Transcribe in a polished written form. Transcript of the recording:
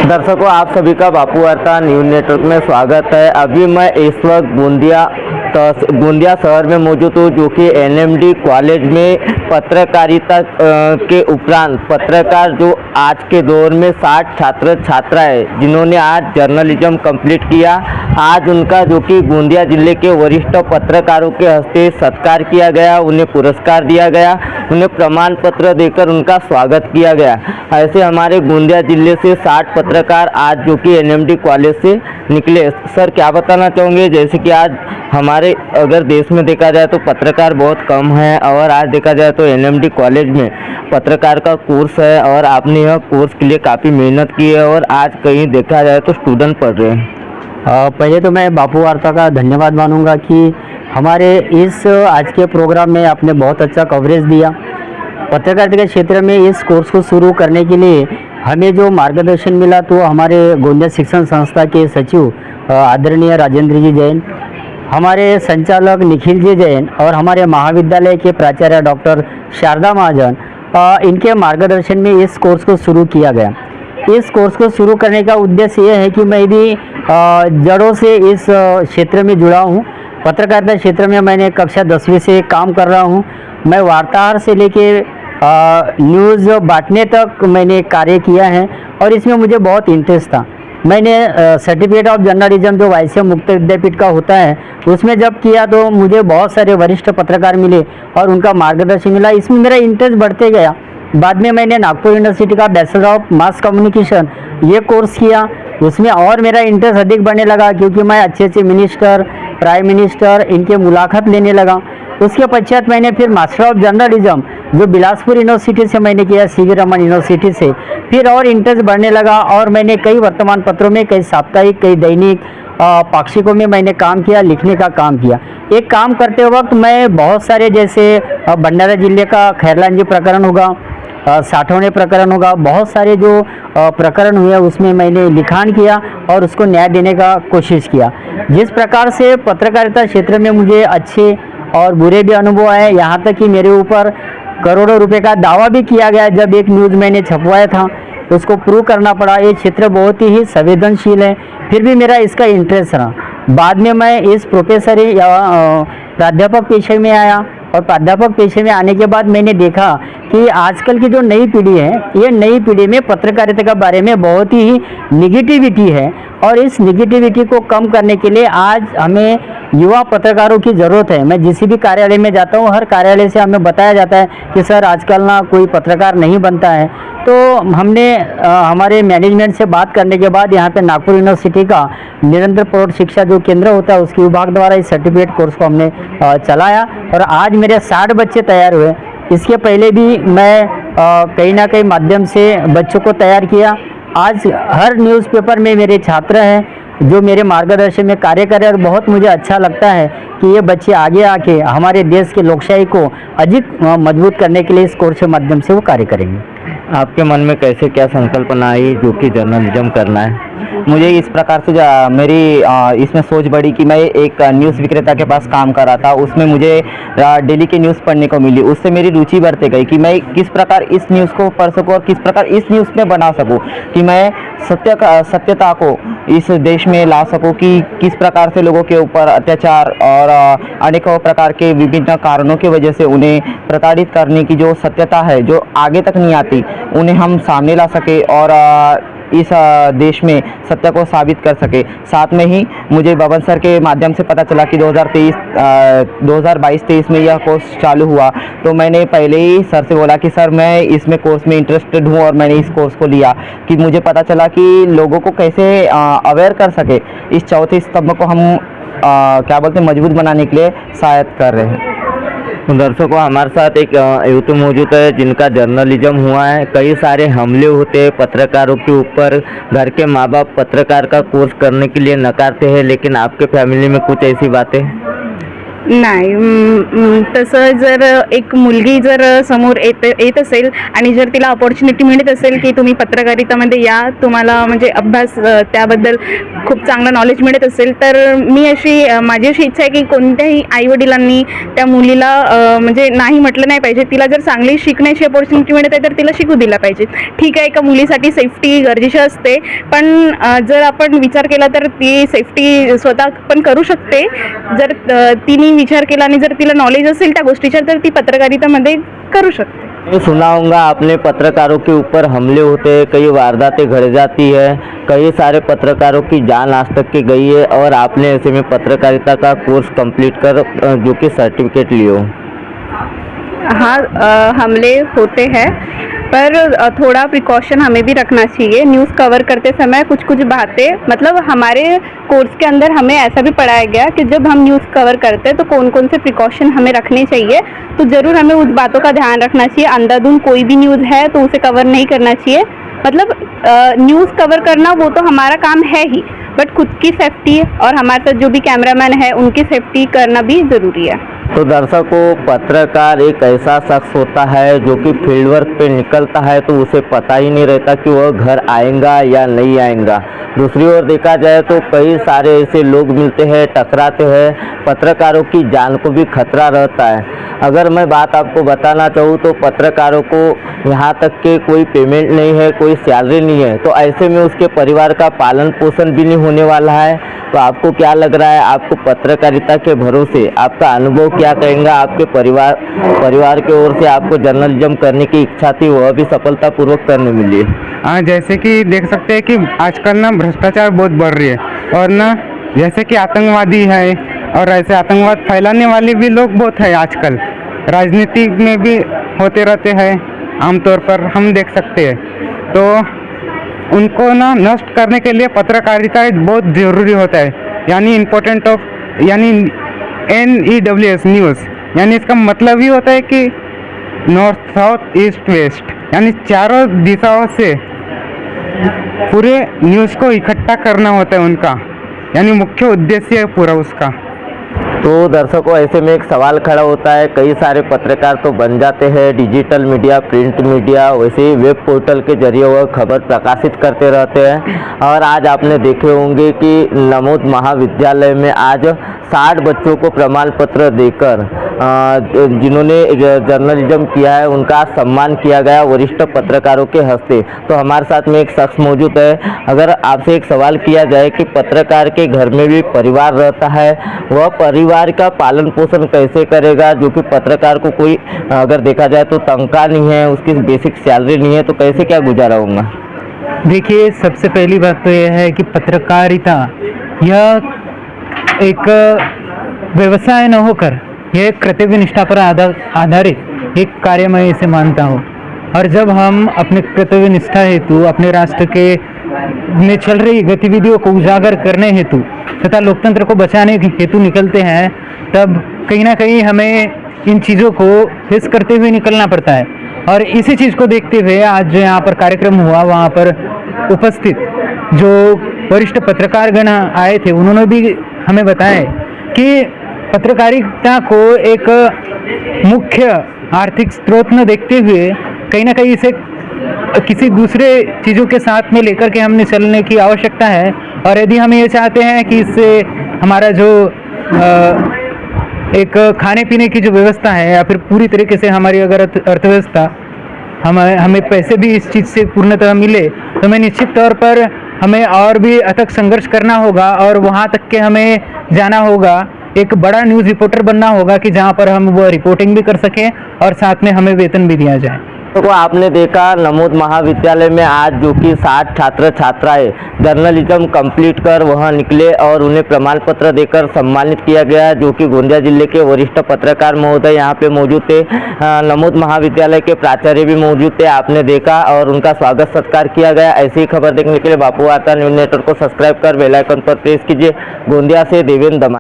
दर्शकों, आप सभी का बापू वार्ता न्यूज़ नेटवर्क में स्वागत है। अभी मैं इस वक्त बूंदिया शहर में मौजूद हूँ, जो कि एनएमडी कॉलेज में पत्रकारिता के उपरांत पत्रकार जो आज के दौर में 60 छात्र छात्राएं जिन्होंने आज जर्नलिज्म कंप्लीट किया, आज उनका जो कि बूंदिया जिले के वरिष्ठ पत्रकारों के हस्ते सत्कार किया गया, उन्हें पुरस्कार दिया गया, उन्हें प्रमाण पत्र देकर उनका स्वागत किया गया। ऐसे हमारे बूंदिया जिले से 60 पत्रकार आज जो कि एनएमडी कॉलेज से निकले। सर, क्या बताना चाहोगे? जैसे कि आज हमारे अगर देश में देखा जाए तो पत्रकार बहुत कम है, और आज देखा जाए तो एनएमडी कॉलेज में पत्रकार का कोर्स है, और आपने यह कोर्स के लिए काफ़ी मेहनत की है, और आज कहीं देखा जाए तो स्टूडेंट पढ़ रहे हैं। पहले तो मैं बापू वार्ता का धन्यवाद मानूंगा कि हमारे इस आज के प्रोग्राम में आपने बहुत अच्छा कवरेज दिया। पत्रकारिता के क्षेत्र में इस कोर्स को शुरू करने के लिए हमें जो मार्गदर्शन मिला तो हमारे गोंदिया शिक्षण संस्था के सचिव आदरणीय राजेंद्र जी जैन, हमारे संचालक निखिल जी जैन और हमारे महाविद्यालय के प्राचार्य डॉक्टर शारदा महाजन, इनके मार्गदर्शन में इस कोर्स को शुरू किया गया। इस कोर्स को शुरू करने का उद्देश्य ये है कि मैं भी जड़ों से इस क्षेत्र में जुड़ा हूँ। पत्रकारिता क्षेत्र में मैंने कक्षा 10वीं से काम कर रहा हूँ। मैं वार्ताहर से लेके न्यूज़ बांटने तक मैंने कार्य किया है, और इसमें मुझे बहुत इंटरेस्ट था। मैंने सर्टिफिकेट ऑफ जर्नलिज्म जो वाइसिया मुक्त विद्यापीठ का होता है उसमें जब किया तो मुझे बहुत सारे वरिष्ठ पत्रकार मिले और उनका मार्गदर्शन मिला। इसमें मेरा इंटरेस्ट बढ़ते गया। बाद में मैंने नागपुर यूनिवर्सिटी का बैचलर ऑफ मास कम्युनिकेशन ये कोर्स किया। उसमें और मेरा इंटरेस्ट अधिक बढ़ने लगा, क्योंकि मैं अच्छे मिनिस्टर, प्राइम मिनिस्टर इनके मुलाकात लेने लगा। उसके पश्चात मैंने फिर मास्टर ऑफ जर्नलिज्म जो बिलासपुर यूनिवर्सिटी से मैंने किया, सीवी रमन यूनिवर्सिटी से, फिर और इंटरेस्ट बढ़ने लगा, और मैंने कई वर्तमान पत्रों में, कई साप्ताहिक, कई दैनिक, पाक्षिकों में मैंने काम किया, लिखने का काम किया। एक काम करते वक्त मैं बहुत सारे, जैसे भंडारा जिले का खैरलांजी प्रकरण होगा, साठौने प्रकरण होगा, बहुत सारे जो प्रकरण हुए उसमें मैंने लिखान किया और उसको न्याय देने का कोशिश किया। जिस प्रकार से पत्रकारिता क्षेत्र में मुझे अच्छे और बुरे भी अनुभव आए, यहाँ तक कि मेरे ऊपर करोड़ों रुपए का दावा भी किया गया। जब एक न्यूज़ मैंने छपवाया था उसको प्रूव करना पड़ा। ये क्षेत्र बहुत ही संवेदनशील है, फिर भी मेरा इसका इंटरेस्ट रहा। बाद में मैं इस प्रोफेसर या प्राध्यापक पेशे में आया, और प्राध्यापक पेशे में आने के बाद मैंने देखा कि आजकल की जो नई पीढ़ी है, ये नई पीढ़ी में पत्रकारिता के बारे में बहुत ही निगेटिविटी है, और इस निगेटिविटी को कम करने के लिए आज हमें युवा पत्रकारों की ज़रूरत है। मैं जिस भी कार्यालय में जाता हूँ, हर कार्यालय से हमें बताया जाता है कि सर आजकल ना कोई पत्रकार नहीं बनता है। तो हमने हमारे मैनेजमेंट से बात करने के बाद यहाँ पे नागपुर यूनिवर्सिटी का निरंतर प्रौढ़ शिक्षा जो केंद्र होता है उसके विभाग द्वारा इस सर्टिफिकेट कोर्स को हमने चलाया, और आज मेरे 60 बच्चे तैयार हुए। इसके पहले भी मैं कहीं ना कहीं माध्यम से बच्चों को तैयार किया। आज हर न्यूज़पेपर में मेरे छात्र हैं जो मेरे मार्गदर्शन में कार्य कर रहे हैं, और बहुत मुझे अच्छा लगता है कि ये बच्चे आगे आके हमारे देश की लोकशाही को अधिक मजबूत करने के लिए इस कोर्स के माध्यम से वो कार्य करेंगे। आपके मन में कैसे क्या संकल्पना आई जो कि जर्नलिज्म करना है? मुझे इस प्रकार से मेरी इसमें सोच बढ़ी कि मैं एक न्यूज़ विक्रेता के पास काम कर रहा था, उसमें मुझे डेली की न्यूज़ पढ़ने को मिली। उससे मेरी रुचि बढ़ते गई कि मैं किस प्रकार इस न्यूज़ को पढ़ सकूं और किस प्रकार इस न्यूज़ में बना सकूं, कि मैं सत्यता को इस देश में ला सकूं, कि किस प्रकार से लोगों के ऊपर अत्याचार और अनेकों प्रकार के विभिन्न कारणों की वजह से उन्हें प्रताड़ित करने की जो सत्यता है, जो आगे तक नहीं आती, उन्हें हम सामने ला सके और इस देश में सत्य को साबित कर सके। साथ में ही मुझे बबन सर के माध्यम से पता चला कि 2022-23 में यह कोर्स चालू हुआ, तो मैंने पहले ही सर से बोला कि सर मैं इसमें कोर्स में इंटरेस्टेड हूँ, और मैंने इस कोर्स को लिया कि मुझे पता चला कि लोगों को कैसे अवेयर कर सके। इस चौथे स्तंभ को हम मजबूत बनाने के लिए सहायता कर रहे हैं। दर्शकों, हमारे साथ एक यूथ मौजूद है जिनका जर्नलिज्म हुआ है। कई सारे हमले होते हैं पत्रकारों के ऊपर, घर के माँ बाप पत्रकार का कोर्स करने के लिए नकारते हैं, लेकिन आपके फैमिली में कुछ ऐसी बातें? नाही तसं जर एक मुलगी जर समोर येत असेल आणि जर तिला अपॉर्च्युनिटी मिळत असेल की तुम्ही पत्रकारितामध्ये या, तुम्हाला म्हणजे अभ्यास त्याबद्दल खूप चांगलं नॉलेज मिळत असेल, तर माझी अशी इच्छा आहे की कोणत्याही आईवडिलांनी त्या मुलीला म्हणजे नाही म्हटलं नाही पाहिजे. तिला जर चांगली शिकण्याची अपॉर्च्युनिटी मिळत आहे तर तिला शिकू दिला पाहिजे. ठीक आहे, एका मुलीसाठी सेफ्टी गरजेची असते, पण जर आपण विचार केला तर ती सेफ्टी स्वतः पण करू शकते जर तिने विचार केला आणि जर तिला नॉलेज असेल त्या गोष्टीचा, तर ती पत्रकारितामध्ये करू शकते. मैं सुना होगा आपने पत्रकारों के ऊपर हमले होते हैं, कई वारदातें घट जाती है, कई सारे पत्रकारों की जान आज तक की गई है, और आपने ऐसे में पत्रकारिता का कोर्स कंप्लीट कर जो कि सर्टिफिकेट लियो. हाँ, हमले होते हैं, पर थोड़ा प्रिकॉशन हमें भी रखना चाहिए. न्यूज़ कवर करते समय कुछ कुछ बातें, मतलब हमारे कोर्स के अंदर हमें ऐसा भी पढ़ाया गया कि जब हम न्यूज़ कवर करते हैं तो कौन कौन से प्रिकॉशन हमें रखने चाहिए. तो ज़रूर हमें उस बातों का ध्यान रखना चाहिए. अंधाधुंध कोई भी न्यूज़ है तो उसे कवर नहीं करना चाहिए. मतलब न्यूज़ कवर करना वो तो हमारा काम है ही, बट खुद की सेफ्टी और हमारे साथ जो भी कैमरामैन है उनकी सेफ्टी करना भी ज़रूरी है. तो दर्शकों, पत्रकार एक ऐसा शख्स होता है जो कि फील्ड वर्क पे निकलता है तो उसे पता ही नहीं रहता कि वह घर आएगा या नहीं आएगा. दूसरी ओर देखा जाए तो कई सारे ऐसे लोग मिलते हैं, टकराते हैं, पत्रकारों की जान को भी खतरा रहता है. अगर मैं बात आपको बताना चाहूँ तो पत्रकारों को यहाँ तक के कोई पेमेंट नहीं है, कोई सैलरी नहीं है, तो ऐसे में उसके परिवार का पालन पोषण भी नहीं होने वाला है. तो आपको क्या लग रहा है, आपको पत्रकारिता के भरोसे आपका अनुभव क्या कहेंगे? आपके परिवार की ओर से आपको जर्नलिज्म करने की इच्छा थी, वह भी सफलतापूर्वक करने मिली. हाँ, जैसे कि देख सकते हैं कि आजकल ना भ्रष्टाचार बहुत बढ़ रही है, और ना जैसे कि आतंकवादी है और ऐसे आतंकवाद फैलाने वाले भी लोग बहुत है. आजकल राजनीति में भी होते रहते हैं, आमतौर पर हम देख सकते हैं. तो उनको ना नष्ट करने के लिए पत्रकारिता बहुत ज़रूरी होता है. यानी NEWS न्यूज़, यानी इसका मतलब ही होता है कि नॉर्थ साउथ ईस्ट वेस्ट, यानी चारों दिशाओं से पूरे न्यूज़ को इकट्ठा करना होता है उनका, यानी मुख्य उद्देश्य है पूरा उसका. तो दर्शकों, ऐसे में एक सवाल खड़ा होता है, कई सारे पत्रकार तो बन जाते हैं, डिजिटल मीडिया, प्रिंट मीडिया, वैसे ही वेब पोर्टल के जरिए वह खबर प्रकाशित करते रहते हैं. और आज आपने देखे होंगे कि नमोद महाविद्यालय में आज 60 बच्चों को प्रमाण पत्र देकर जिन्होंने जर्नलिज्म किया है उनका सम्मान किया गया वरिष्ठ पत्रकारों के हस्ते. तो हमारे साथ में एक शख्स मौजूद है. अगर आपसे एक सवाल किया जाए कि पत्रकार के घर में भी परिवार रहता है, वह परिवार का पालन पोषण कैसे करेगा, जो कि पत्रकार को कोई अगर देखा जाए तो तनख्वाह नहीं है, उसकी बेसिक सैलरी नहीं है, तो कैसे क्या गुजारा होगा? देखिए, सबसे पहली बात तो यह है कि पत्रकारिता यह एक व्यवसाय न होकर यह एक कर्तव्य निष्ठा पर आधारित एक कार्य मैं इसे मानता हूँ. और जब हम अपने कर्तव्य निष्ठा हेतु अपने राष्ट्र के में चल रही गतिविधियों को उजागर करने हेतु तथा लोकतंत्र को बचाने हेतु निकलते हैं, तब कहीं ना कहीं हमें इन चीज़ों को फेस करते हुए निकलना पड़ता है. और इसी चीज़ को देखते हुए आज जो यहाँ पर कार्यक्रम हुआ, वहाँ पर उपस्थित जो वरिष्ठ पत्रकारगण आए थे, उन्होंने भी हमें बताया कि पत्रकारिता को एक मुख्य आर्थिक स्रोत न देखते हुए कहीं ना कहीं इसे किसी दूसरे चीज़ों के साथ में लेकर के हमने चलने की आवश्यकता है. और यदि हम ये चाहते हैं कि इससे हमारा जो एक खाने पीने की जो व्यवस्था है या फिर पूरी तरीके से हमारी अगर अर्थव्यवस्था हमें पैसे भी इस चीज़ से पूर्णतः मिले, तो हमें निश्चित तौर पर हमें और भी अथक संघर्ष करना होगा और वहाँ तक के हमें जाना होगा, एक बड़ा न्यूज़ रिपोर्टर बनना होगा कि जहाँ पर हम वो रिपोर्टिंग भी कर सकें और साथ में हमें वेतन भी दिया जाए. तो आपने देखा नमोद महाविद्यालय में आज जो कि 60 छात्र छात्राएं जर्नलिज्म कंप्लीट कर वहां निकले और उन्हें प्रमाण पत्र देकर सम्मानित किया गया, जो कि गोंदिया जिले के वरिष्ठ पत्रकार महोदय यहाँ पे मौजूद थे. नमोद महाविद्यालय के प्राचार्य भी मौजूद थे, आपने देखा, और उनका स्वागत सत्कार किया गया. ऐसी ही खबर देखने के लिए बापू वार्ता न्यूज़ नेटवर्क को सब्सक्राइब कर बेल आइकन पर प्रेस कीजिए. गोंदिया से देवेंद्र दमा.